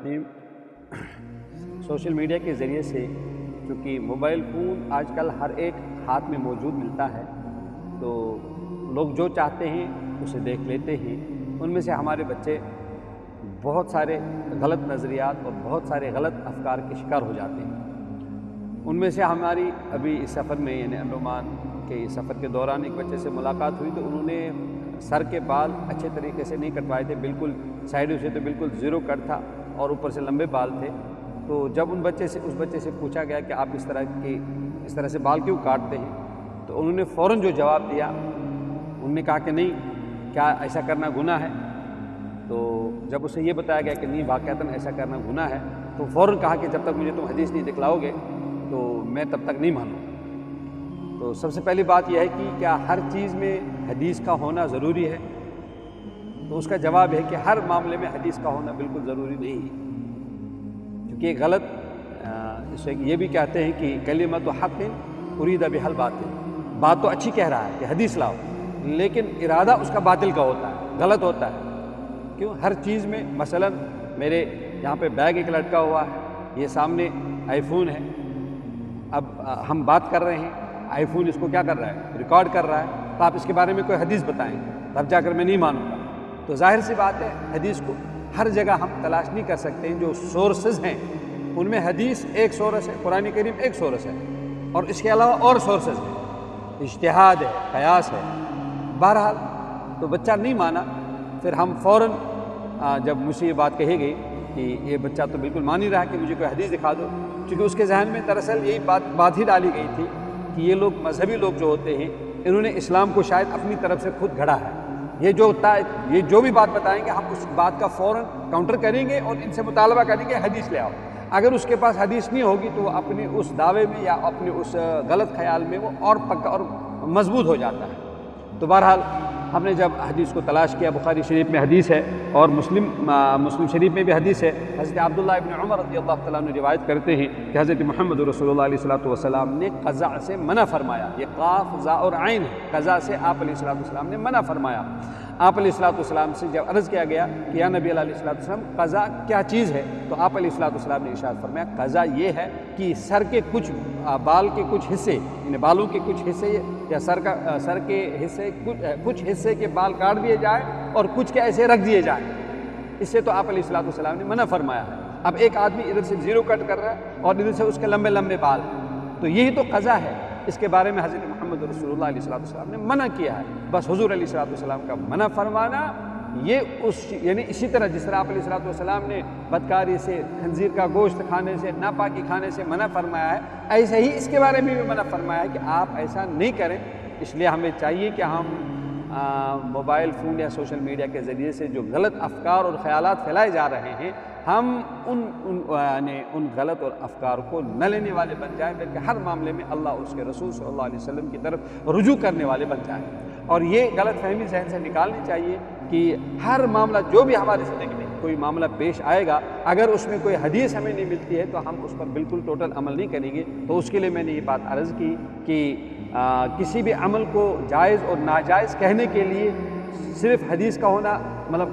Team social media کے ذریعے سے چونکہ موبائل فون آج کل ہر ایک ہاتھ میں موجود ملتا ہے، تو لوگ جو چاہتے ہیں اسے دیکھ لیتے ہیں۔ ان میں سے ہمارے بچے بہت سارے غلط نظریات اور بہت سارے غلط افکار کے شکار ہو جاتے ہیں۔ ان میں سے ہماری ابھی اس سفر میں یعنی انڈمان کے سفر کے دوران ایک بچے سے ملاقات ہوئی، تو انہوں نے سر کے بال اچھے طریقے سے نہیں کٹوائے تھے، بالکل سائڈوں سے تو بالکل زیرو کٹ تھا اور اوپر سے لمبے بال تھے۔ تو جب اس بچے سے پوچھا گیا کہ آپ اس طرح سے بال کیوں کاٹتے ہیں، تو انہوں نے فوراً جو جواب دیا، انہوں نے کہا کہ نہیں، کیا ایسا کرنا گناہ ہے؟ تو جب اسے یہ بتایا گیا کہ نہیں واقعتاً ایسا کرنا گناہ ہے، تو فوراً کہا کہ جب تک مجھے تم حدیث نہیں دکھلاؤ گے تو میں تب تک نہیں مانوں۔ تو سب سے پہلی بات یہ ہے کہ کیا ہر چیز میں حدیث کا ہونا ضروری ہے؟ تو اس کا جواب ہے کہ ہر معاملے میں حدیث کا ہونا بالکل ضروری نہیں ہے، کیونکہ غلط اسے یہ بھی کہتے ہیں کہ کلمۃ حق ارید بہا الباطل، بات تو اچھی کہہ رہا ہے کہ حدیث لاؤ، لیکن ارادہ اس کا باطل کا ہوتا ہے، غلط ہوتا ہے۔ کیوں؟ ہر چیز میں مثلاً میرے یہاں پہ بیگ ایک لٹکا ہوا ہے، یہ سامنے آئی فون ہے، اب ہم بات کر رہے ہیں، آئی فون اس کو کیا کر رہا ہے؟ ریکارڈ کر رہا ہے، تو آپ اس کے بارے میں کوئی حدیث بتائیں، تب جا کر میں نہیں مانوں گا۔ تو ظاہر سی بات ہے حدیث کو ہر جگہ ہم تلاش نہیں کر سکتے ہیں۔ جو سورسز ہیں ان میں حدیث ایک سورس ہے، قرآن کریم ایک سورس ہے، اور اس کے علاوہ اور سورسز ہیں، اجتہاد ہے، قیاس ہے۔ بہرحال تو بچہ نہیں مانا، پھر ہم فوراً جب مجھ سے یہ بات کہی گئی کہ یہ بچہ تو بالکل مان ہی رہا کہ مجھے کوئی حدیث دکھا دو، کیونکہ اس کے ذہن میں دراصل یہی بات ہی ڈالی گئی تھی کہ یہ لوگ مذہبی لوگ جو ہوتے ہیں، انہوں نے اسلام کو شاید اپنی طرف سے خود گھڑا ہے۔ یہ جو بھی بات بتائیں گے ہم اس بات کا فوراً کاؤنٹر کریں گے اور ان سے مطالبہ کریں گے حدیث لے آؤ۔ اگر اس کے پاس حدیث نہیں ہوگی تو وہ اپنے اس دعوے میں یا اپنے اس غلط خیال میں وہ اور پکا اور مضبوط ہو جاتا ہے۔ تو بہرحال ہم نے جب حدیث کو تلاش کیا، بخاری شریف میں حدیث ہے اور مسلم شریف میں بھی حدیث ہے۔ حضرت عبداللہ ابن عمر رضی اللہ تعالیٰ عنہ روایت کرتے ہیں کہ حضرت محمد رسول اللہ علیہ والسلام نے قضاء سے منع فرمایا۔ یہ قاف زاء اور عین ہے، قضاء سے آپ علیہ والسلام نے منع فرمایا۔ آپ علیہ والسلام سے جب عرض کیا گیا کہ یا نبی اللہ علیہ والسلام قضاء کیا چیز ہے، تو آپ علیہ والسلام نے ارشاد فرمایا قضاء یہ ہے کہ سر کے کچھ بال کے کچھ حصے، یعنی بالوں کے کچھ حصے یا سر کے حصے کچھ حصے کے بال کاٹ دیے جائیں اور کچھ کے ایسے رکھ دیے جائیں۔ اس سے تو آپ علیہ والسلام نے منع فرمایا ہے۔ اب ایک آدمی ادھر سے زیرو کٹ کر رہا ہے اور ادھر سے اس کے لمبے لمبے بال ہیں، تو یہی تو قضاء ہے۔ اس کے بارے میں حضرت محمد رسول اللہ علیہ والسلام نے منع کیا ہے۔ بس حضور علیہ والسلام کا منع فرمانا یہ یعنی اسی طرح جس طرح آپ علیہ والسلام نے بدکاری سے، خنزیر کا گوشت کھانے سے، ناپاکی کھانے سے منع فرمایا ہے، ایسے ہی اس کے بارے میں بھی منع فرمایا ہے کہ آپ ایسا نہیں کریں۔ اس لیے ہمیں چاہیے کہ ہم موبائل فون یا سوشل میڈیا کے ذریعے سے جو غلط افکار اور خیالات پھیلائے جا رہے ہیں، ہم ان غلط اور افکار کو نہ لینے والے بن جائیں، بلکہ ہر معاملے میں اللہ اور اس کے رسول صلی اللہ علیہ وسلم کی طرف رجوع کرنے والے بن جائیں۔ اور یہ غلط فہمی ذہن سے نکالنی چاہیے کہ ہر معاملہ جو بھی ہماری زندگی میں کوئی معاملہ پیش آئے گا، اگر اس میں کوئی حدیث ہمیں نہیں ملتی ہے تو ہم اس پر بالکل ٹوٹل عمل نہیں کریں گے۔ تو اس کے لیے میں نے یہ بات عرض کی کہ کسی بھی عمل کو جائز اور ناجائز کہنے کے لیے صرف حدیث کا ہونا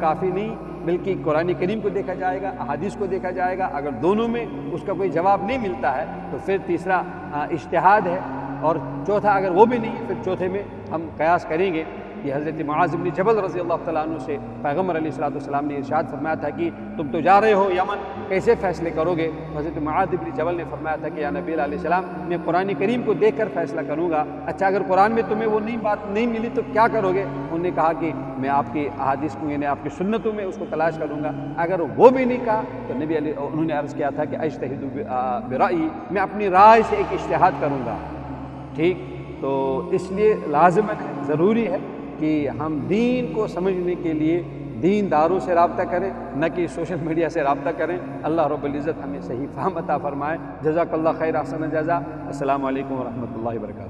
کافی نہیں، بلکہ قرآن کریم کو دیکھا جائے گا، احادیث کو دیکھا جائے گا۔ اگر دونوں میں اس کا کوئی جواب نہیں ملتا ہے تو پھر تیسرا اجتہاد ہے، اور چوتھا اگر وہ بھی نہیں، پھر چوتھے میں ہم قیاس کریں گے۔ کہ حضرت معاذ بن جبل رضی اللہ تعالیٰ عنہ سے پیغمبر علیہ السلام نے ارشاد فرمایا تھا کہ تم تو جا رہے ہو یمن، کیسے فیصلے کرو گے؟ حضرت معاذ بن جبل نے فرمایا تھا کہ یا نبی علیہ السلام، میں قرآن کریم کو دیکھ کر فیصلہ کروں گا۔ اچھا، اگر قرآن میں تمہیں وہ بات نہیں ملی تو کیا کرو گے؟ انہوں نے کہا کہ میں آپ کی احادیث کو یعنی آپ کی سنتوں میں اس کو تلاش کروں گا۔ اگر وہ بھی نہیں کہا تو انہوں نے عرض کیا تھا کہ اجتہد برأیی، میں اپنی رائے سے ایک اجتہاد کروں گا۔ ٹھیک، تو اس لیے لازماً ہے، ضروری ہے کہ ہم دین کو سمجھنے کے لیے دینداروں سے رابطہ کریں، نہ کہ سوشل میڈیا سے رابطہ کریں۔ اللہ رب العزت ہمیں صحیح فہم عطا فرمائے۔ جزاک اللہ خیر، احسن الجزا۔ السلام علیکم ورحمۃ اللہ وبرکاتہ۔